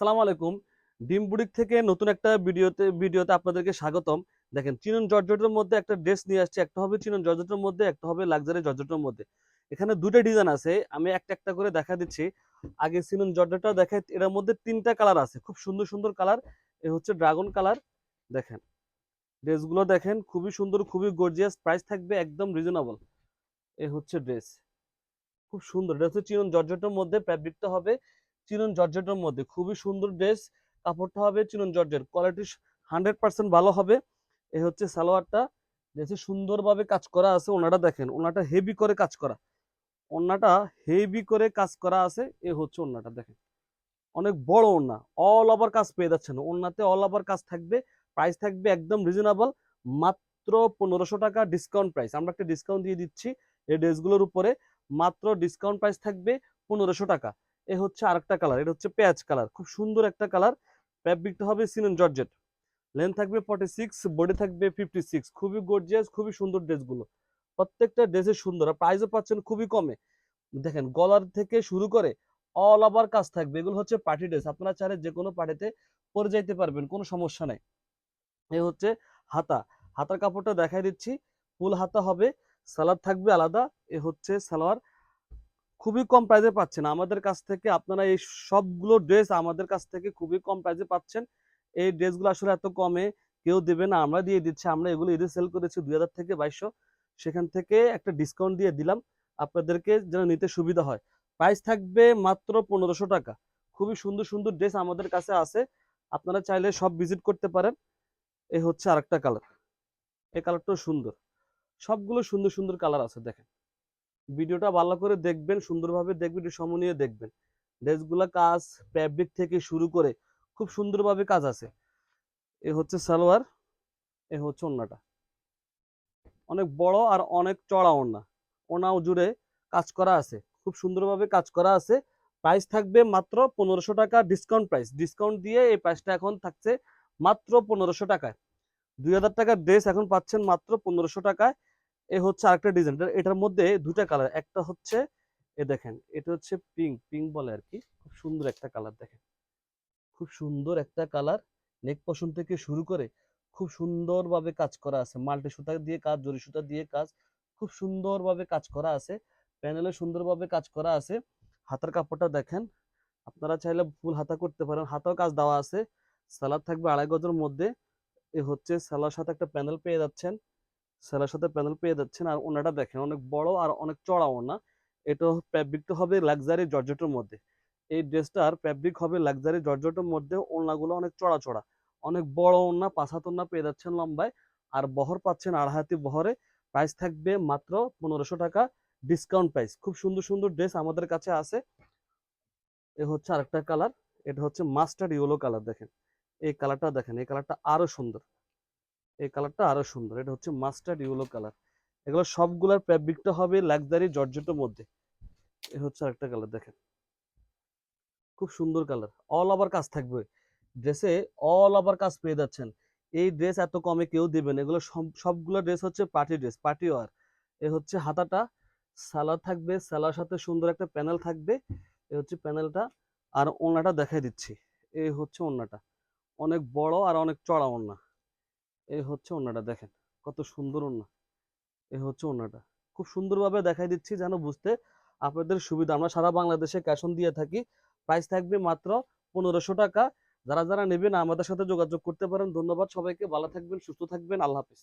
আসসালামু আলাইকুম। ডিম বুটিক থেকে নতুন একটা ভিডিওতে আপনাদেরকে স্বাগতম। দেখেন চিনন জর্জেটের মধ্যে একটা ড্রেস নিয়ে আসছি। একটা হবে চিনন জর্জেটের মধ্যে, একটা হবে লাক্সারি জর্জেটের মধ্যে। এখানে ২ টা ডিজাইন আছে। আমি একটা, একটা করে দেখা দিচ্ছি। আগে চিনন জর্জেটটা দেখাই। এটার মধ্যে ৩ টা কালার আছে। খুব সুন্দর, সুন্দর কালার। এ হচ্ছে ড্রাগন কালার। দেখেন। ড্রেসগুলো দেখেন খুবই সুন্দর, খুবই গর্জিয়াস। প্রাইস থাকবে একদম রিজনেবল। এ হচ্ছে ড্রেস। খুব সুন্দর। এটা হচ্ছে চিনন জর্জেটের মধ্যে, ফ্যাব্রিকটা হবে চিনন জর্জেটের মধ্যে। খুবই সুন্দর ড্রেস। কাপড়টা হবে চিনন জর্জেট। কোয়ালিটি 100% ভালো হবে। এই হচ্ছে সালোয়ারটা। ড্রেসে সুন্দরভাবে কাজ করা আছে। ওনাটা দেখেন। ওনাটা হেভি করে কাজ করা। ওন্নাটা হেভি করে কাজ করা আছে। এ হচ্ছে ওন্নাটা দেখেন। অনেক বড় ওন্না। অল ওভার কাজ পেয়ে যাচ্ছেন। ওন্নাতে অল ওভার কাজ থাকবে। প্রাইস থাকবে একদম রিজনেবল। মাত্র ১৫০০ টাকা ডিসকাউন্ট প্রাইস। আমরা একটা ডিসকাউন্ট দিয়ে দিচ্ছি এই ড্রেসগুলোর উপরে। মাত্র ডিসকাউন্ট প্রাইস থাকবে ১৫০০ টাকা। এ হচ্ছে আরেকটা কালার। এটা হচ্ছে পেঁয়াজ কালার। খুব সুন্দর একটা কালার। ফ্যাব্রিকটা হবে সিনন জর্জেট। লেন্থ থাকবে 46, বডি থাকবে 56। খুবই গর্জিয়াস, খুবই সুন্দর ড্রেসগুলো। প্রত্যেকটা ড্রেসে সুন্দর। আর প্রাইসও পাচ্ছেন খুবই কমে। দেখেন গলার থেকে শুরু করে অল ওভার কাজ থাকবে। এগুলো হচ্ছে পার্টি ড্রেস। আপনারা চাইলে যে কোনো পার্টিতে পরে যাইতে পারবেন, কোনো সমস্যা নাই। এই হচ্ছে হাতা। হাতার কাপড়টা দেখাই দিচ্ছি। ফুল হাতা হবে। সালোয়ার থাকবে আলাদা। এ হচ্ছে সালোয়ার। খুবই কম প্রাইসে পাচ্ছেন আমাদের কাছ থেকে। আপনারা এই সবগুলো ড্রেস আমাদের কাছ থেকে খুবই কম প্রাইসে পাচ্ছেন। এই ড্রেসগুলো আসলে এত কমে কেউ দেবে না, আমরা দিয়ে দিচ্ছি। আমরা এগুলো ঈদে সেল করেছি ২০০০ থেকে ২২০০। সেখান থেকে একটা ডিসকাউন্ট দিয়ে দিলাম আপনাদেরকে, যেন নিতে সুবিধা হয়। প্রাইস থাকবে মাত্র ১৫০০ টাকা। খুবই সুন্দর সুন্দর ড্রেস আমাদের কাছে আছে। আপনারা চাইলে সব ভিজিট করতে পারেন। এই হচ্ছে আরেকটা কালার। এই কালারটাও সুন্দর। সবগুলো সুন্দর সুন্দর কালার আছে দেখেন। ভিডিওটা ভালো করে দেখবেন, সুন্দরভাবে দেখবেন, একটু সময় নিয়ে দেখবেন। ড্রেসগুলা কাজ, ফ্যাব্রিক থেকে শুরু করে খুব সুন্দরভাবে কাজ আছে। এ হচ্ছে সালোয়ার। এ হচ্ছে ওড়নাটা। অনেক বড় আর অনেক চড়া ওড়না। ওড়নাও জুড়ে কাজ করা আছে। খুব সুন্দরভাবে কাজ করা আছে। প্রাইস থাকবে মাত্র ১৫০০ টাকা ডিসকাউন্ট প্রাইস। ডিসকাউন্ট দিয়ে এই প্রাইসটা এখন থাকছে মাত্র ১৫০০ টাকায়। ২০০০ টাকার ড্রেস এখন পাচ্ছেন মাত্র ১৫০০ টাকায়। এ হচ্ছে আরেকটা ডিজাইন। এটার মধ্যে ২ টা কালার। একটা হচ্ছে এ দেখেন। এটা হচ্ছে পিঙ্ক, পিঙ্ক বলে আরকি। খুব সুন্দর একটা কালার দেখেন। খুব সুন্দর একটা কালার। নেক পশম থেকে শুরু করে খুব সুন্দরভাবে কাজ করা আছে। মাল্টি সুতা দিয়ে কাজ, জরি সুতা দিয়ে কাজ। খুব সুন্দরভাবে কাজ করা আছে। প্যানেলে সুন্দরভাবে কাজ করা আছে। হাতার কাপড়টা দেখেন। আপনারা চাইলে ফুল হাতা করতে পারেন। হাতাও কাজ দেওয়া আছে। সালোয়ার থাকবে ২.৫ গজের মধ্যে। এ হচ্ছে সালোয়ার সাথে একটা প্যানেল পেয়ে যাচ্ছেন। সেলার সাথে প্যানেল পেয়ে যাচ্ছেন। আর ওনাটা দেখেন অনেক বড় আর অনেক চড়া ওনা। এটা ফ্যাব্রিকটা হবে লাক্সারি জর্জেটের মধ্যে। এই ড্রেসটার ফ্যাব্রিক হবে লাক্সারি জর্জেটের মধ্যে। ওড়নাগুলো অনেক চড়া চড়া। অনেক বড় ওড়না, ৫ হাত ওড়না পেয়ে যাচ্ছেন লম্বায়। আর বহর পাচ্ছেন ২.৫ হাতি বহরে। প্রাইস থাকবে মাত্র ১৫০০ টাকা ডিসকাউন্ট প্রাইস। খুব সুন্দর সুন্দর ড্রেস আমাদের কাছে আছে। এ হচ্ছে আরেকটা কালার। এটা হচ্ছে মাস্টার্ড ইয়েলো কালার দেখেন। এই কালারটা দেখেন। এই কালারটা আরো সুন্দর। এই কালারটা আরো সুন্দর। এটা হচ্ছে মাস্টার্ড ইয়েলো কালার। এগুলো সবগুলোর ফ্যাব্রিকটা হবে লাক্সারি জর্জেটের মধ্যে। এ হচ্ছে আরেকটা কালার দেখেন। খুব সুন্দর কালার। অল ওভার কাজ থাকবে। ড্রেসে অল ওভার কাজ পেয়ে যাচ্ছেন। এই ড্রেস এত কমে কেউ দিবেন। এগুলো সবগুলো ড্রেস হচ্ছে পার্টি ড্রেস, পার্টি ওয়ার। এ হচ্ছে হাতাটা। সালোয়ার থাকবে। সালোয়ার সাথে সুন্দর একটা প্যানেল থাকবে। এ হচ্ছে প্যানেলটা। আর ওড়নাটা দেখাই দিচ্ছি। এই হচ্ছে ওড়নাটা। অনেক বড় আর অনেক চড়া ওড়না। এই হচ্ছে ওড়নাটা দেখেন। কত সুন্দর ওড়না। এ হচ্ছে ওড়নাটা। খুব সুন্দরভাবে দেখাই দিচ্ছি যেন বুঝতে আপনাদের সুবিধা। আমরা সারা বাংলাদেশে ক্যাশ অন দিয়ে থাকি। প্রাইস থাকবে মাত্র ১৫০০ টাকা। যারা যারা নেবেন আমাদের সাথে যোগাযোগ করতে পারেন। ধন্যবাদ সবাইকে। ভালো থাকবেন, সুস্থ থাকবেন। আল্লাহ হাফেজ।